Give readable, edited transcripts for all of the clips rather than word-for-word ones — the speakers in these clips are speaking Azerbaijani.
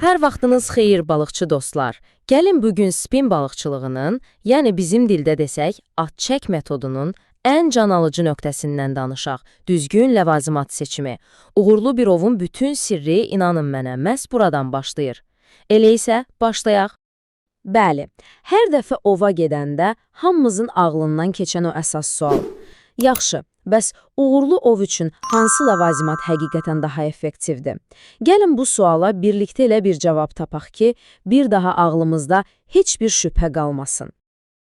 Hər vaxtınız xeyir balıqçı dostlar. Gəlin bugün spin balıqçılığının, yəni bizim dildə desək, at çək metodunun ən can alıcı nöqtəsindən danışaq. Düzgün ləvazimat seçimi. Uğurlu bir ovun bütün sirri, inanın mənə, məhz buradan başlayır. Elə isə başlayaq. Bəli, hər dəfə ova gedəndə hamımızın ağlından keçən o əsas sual. Yaxşı, bəs uğurlu ov üçün hansı ləvazimat həqiqətən daha effektivdir? Gəlin bu suala birlikdə elə bir cavab tapaq ki, bir daha ağlımızda heç bir şübhə qalmasın.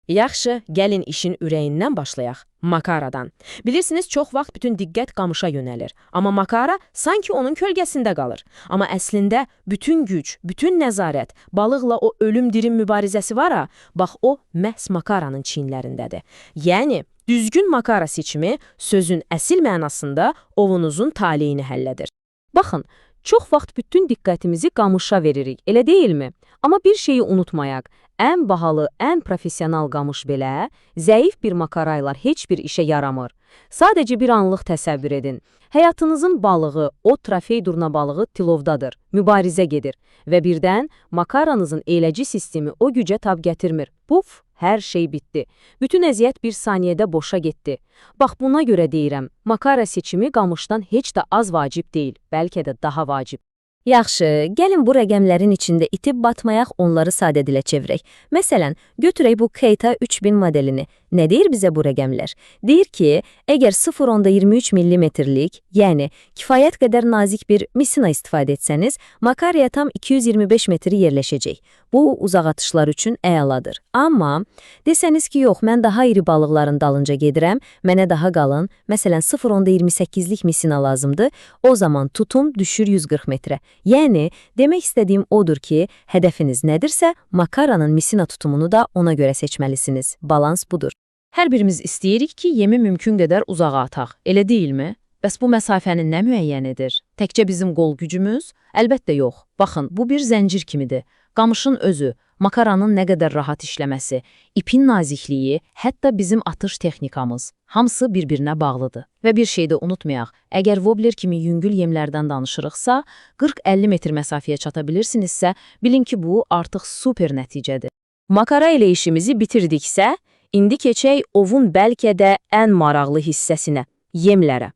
Yaxşı, gəlin işin ürəyindən başlayaq. Makaradan. Bilirsiniz, çox vaxt bütün diqqət qamışa yönəlir. Amma makara sanki onun kölgəsində qalır. Amma əslində bütün güc, bütün nəzarət, balıqla o ölüm-dirim mübarizəsi var ha, bax o məhz makaranın çiyinlərindədir. Yəni, düzgün makara seçimi sözün əsl mənasında ovunuzun taleyini həll edir. Baxın, çox vaxt bütün diqqətimizi qamışa veririk, elə deyilmi? Amma bir şeyi unutmayaq, ən bahalı, ən professional qamış belə, zəif bir makaraylar heç bir işə yaramır. Sadəcə bir anlıq təsəvvür edin. Həyatınızın balığı, o trofey durna balığı tilovdadır, mübarizə gedir və birdən makaranızın eləci sistemi o gücə tab gətirmir. Puf, hər şey bitdi. Bütün əziyyət bir saniyədə boşa getdi. Bax, buna görə deyirəm, makara seçimi qamışdan heç də az vacib deyil, bəlkə də daha vacib. Yaxşı, gəlin bu rəqəmlərin içində itib batmayaq, onları sadə dilə çevirək. Məsələn, götürək bu Keita 3000 modelini. Nə deyir bizə bu rəqəmlər? Deyir ki, əgər 0,23 mm-lik, yəni kifayət qədər nazik bir misina istifadə etsəniz, makaraya tam 225 metri yerləşəcək. Bu, uzaq atışlar üçün əladır. Amma desəniz ki, yox, mən daha iri balıqların dalınca gedirəm, mənə daha qalın, məsələn 0,28-lik misina lazımdır, o zaman tutum düşür 140 metrə. Yəni, demək istədiyim odur ki, hədəfiniz nədirsə, makaranın misina tutumunu da ona görə seçməlisiniz. Balans budur. Hər birimiz istəyirik ki, yemi mümkün qədər uzağa ataq, elə deyilmi? Bəs bu məsafənin nə müəyyənidir? Təkcə bizim qol gücümüz? Əlbəttə yox. Baxın, bu bir zəncir kimidir. Qamışın özü, makaranın nə qədər rahat işləməsi, ipin nazikliyi, hətta bizim atış texnikamız, hamısı bir-birinə bağlıdır. Və bir şey də unutmayaq, əgər wobbler kimi yüngül yemlərdən danışırıqsa, 40-50 metr məsafəyə çata bilirsinizsə, bilin ki, bu artıq super nəticədir. Makara ilə işimizi bitirdiksə, indi keçək ovun bəlkə də ən maraqlı hissəsinə, yemlərə.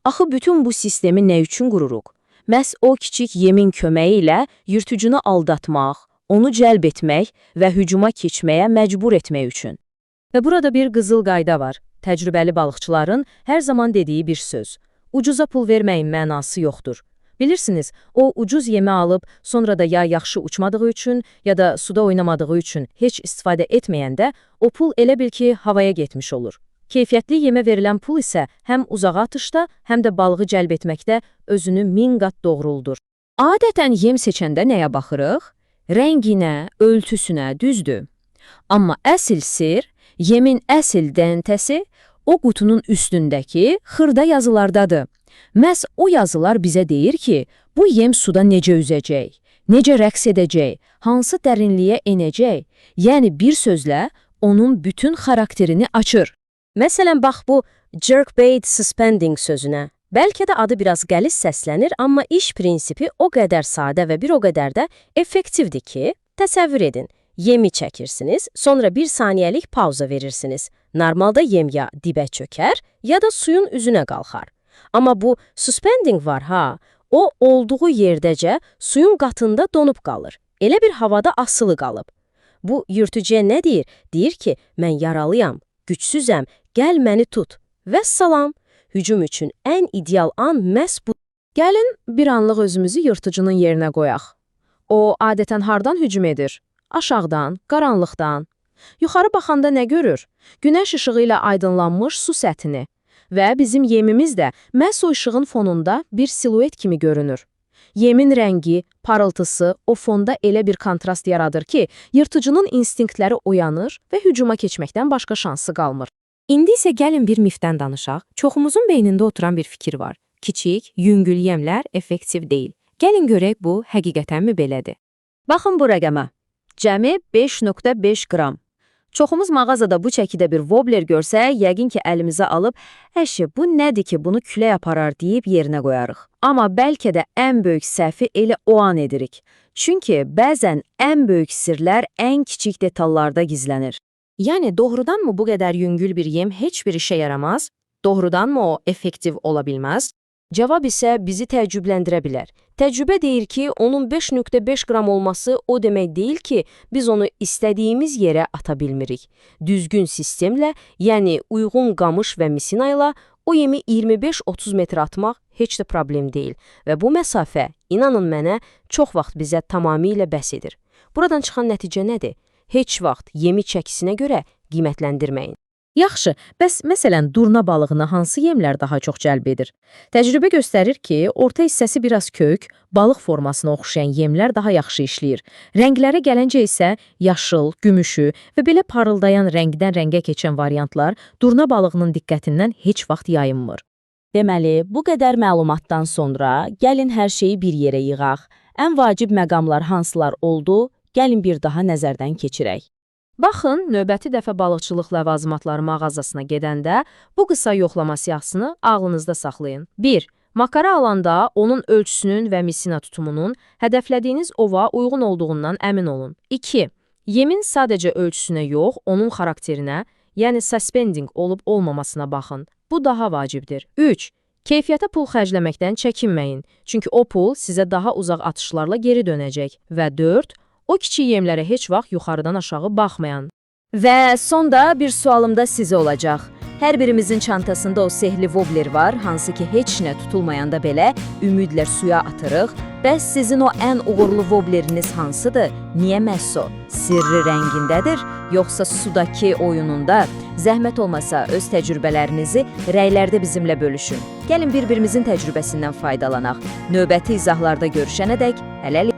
Axı bütün bu sistemi nə üçün qururuq? Məhz o kiçik yemin köməyi ilə yırtıcını aldatmaq, onu cəlb etmək və hücuma keçməyə məcbur etmək üçün. Və burada bir qızıl qayda var. Təcrübəli balıqçıların hər zaman dediyi bir söz. Ucuza pul verməyin mənası yoxdur. Bilirsiniz, o ucuz yemi alıb, sonra da ya yaxşı uçmadığı üçün, ya da suda oynamadığı üçün heç istifadə etməyəndə, o pul elə bil ki, havaya getmiş olur. Keyfiyyətli yemə verilən pul isə həm uzağa atışda, həm də balığı cəlb etməkdə özünü 1000 qat doğruldur. Adətən yem seçəndə nəyə baxırıq? Rənginə, ölçüsünə, düzdür. Amma əsl sir, yemin əsl dəntəsi o qutunun üstündəki xırda yazılardadır. Məhz o yazılar bizə deyir ki, bu yem suda necə üzəcək, necə rəqs edəcək, hansı dərinliyə enəcək, yəni bir sözlə onun bütün xarakterini açır. Məsələn, bax bu jerkbait suspending sözünə. Bəlkə də adı biraz qəliz səslənir, amma iş prinsipi o qədər sadə və bir o qədər də effektivdir ki, təsəvvür edin, yemi çəkirsiniz, sonra bir saniyəlik pauza verirsiniz. Normalda yem ya dibə çökər, ya da suyun üzünə qalxar. Amma bu suspending var ha, o olduğu yerdəcə suyun qatında donub qalır. Elə bir havada asılı qalıb. Bu yırtıcıya nə deyir? Deyir ki, mən yaralıyam, gücsüzəm, gəl məni tut. Vəssalam, hücum üçün ən ideal an məhz bu. Gəlin bir anlıq özümüzü yırtıcının yerinə qoyaq. O, adətən hardan hücum edir? Aşağıdan, qaranlıqdan. Yuxarı baxanda nə görür? Günəş işığı ilə aydınlanmış su səthini. Və bizim yemimiz də məhz o işığın fonunda bir siluet kimi görünür. Yemin rəngi, parıltısı o fonda elə bir kontrast yaradır ki, yırtıcının instinktləri oyanır və hücuma keçməkdən başqa şansı qalmır. İndi isə gəlin bir mifdən danışaq. Çoxumuzun beynində oturan bir fikir var. Kiçik, yüngül yemlər effektiv deyil. Gəlin görək bu həqiqətənmi belədir? Baxın bu rəqəmə. Cəmi 5,5 qram. Çoxumuz mağazada bu çəkidə bir wobbler görsək, yəqin ki, əlimizə alıb, əşi, bu nədir ki, bunu külək aparar deyib yerinə qoyarıq. Amma bəlkə də ən böyük səhvi elə o an edirik. Çünki bəzən ən böyük sirlər ən kiçik detallarda gizlənir. Yəni, doğrudanmı bu qədər yüngül bir yem heç bir işə yaramaz? Doğrudanmı o effektiv ola bilməz? Cavab isə bizi təəccübləndirə bilər. Təcrübə deyir ki, onun 5,5 qram olması o demək deyil ki, biz onu istədiyimiz yerə ata bilmirik. Düzgün sistemlə, yəni uyğun qamış və misina ilə o yemi 25-30 metr atmaq heç də problem deyil və bu məsafə, inanın mənə, çox vaxt bizə tamamilə bəs edir. Buradan çıxan nəticə nədir? Heç vaxt yemi çəkisinə görə qiymətləndirməyin. Yaxşı, bəs məsələn durna balığını hansı yemlər daha çox cəlb edir? Təcrübə göstərir ki, orta hissəsi biraz kök, balıq formasına oxşayan yemlər daha yaxşı işləyir. Rənglərə gəlincə isə yaşıl, gümüşü və belə parıldayan rəngdən rəngə keçən variantlar durna balığının diqqətindən heç vaxt yayınmır. Deməli, bu qədər məlumatdan sonra gəlin hər şeyi bir yerə yığaq. Ən vacib məqamlar hansılar oldu? Gəlin bir daha nəzərdən keçirək. Baxın, növbəti dəfə balıqçılıq ləvazimatları mağazasına gedəndə bu qısa yoxlama siyahısını ağlınızda saxlayın. 1. Makara alanda onun ölçüsünün və misina tutumunun hədəflədiyiniz ova uyğun olduğundan əmin olun. 2. Yemin sadəcə ölçüsünə yox, onun xarakterinə, yəni suspending olub olmamasına baxın. Bu daha vacibdir. 3. Keyfiyyətə pul xərcləməkdən çəkinməyin, çünki o pul sizə daha uzaq atışlarla geri dönəcək. Və 4. O kiçik yemlərə heç vaxt yuxarıdan aşağı baxmayan. Və sonda bir sualım da sizə olacaq. Hər birimizin çantasında o sehli wobbler var, hansı ki heç nə tutulmayanda belə ümidlə suya atırıq. Bəs sizin o ən uğurlu wobbleriniz hansıdır? Niyə məhz o? Sirri rəngindədir, yoxsa sudakı oyununda? Zəhmət olmasa öz təcrübələrinizi rəylərdə bizimlə bölüşün. Gəlin bir-birimizin təcrübəsindən faydalanaq. Növbəti izahlarda görüşənədək hələlik.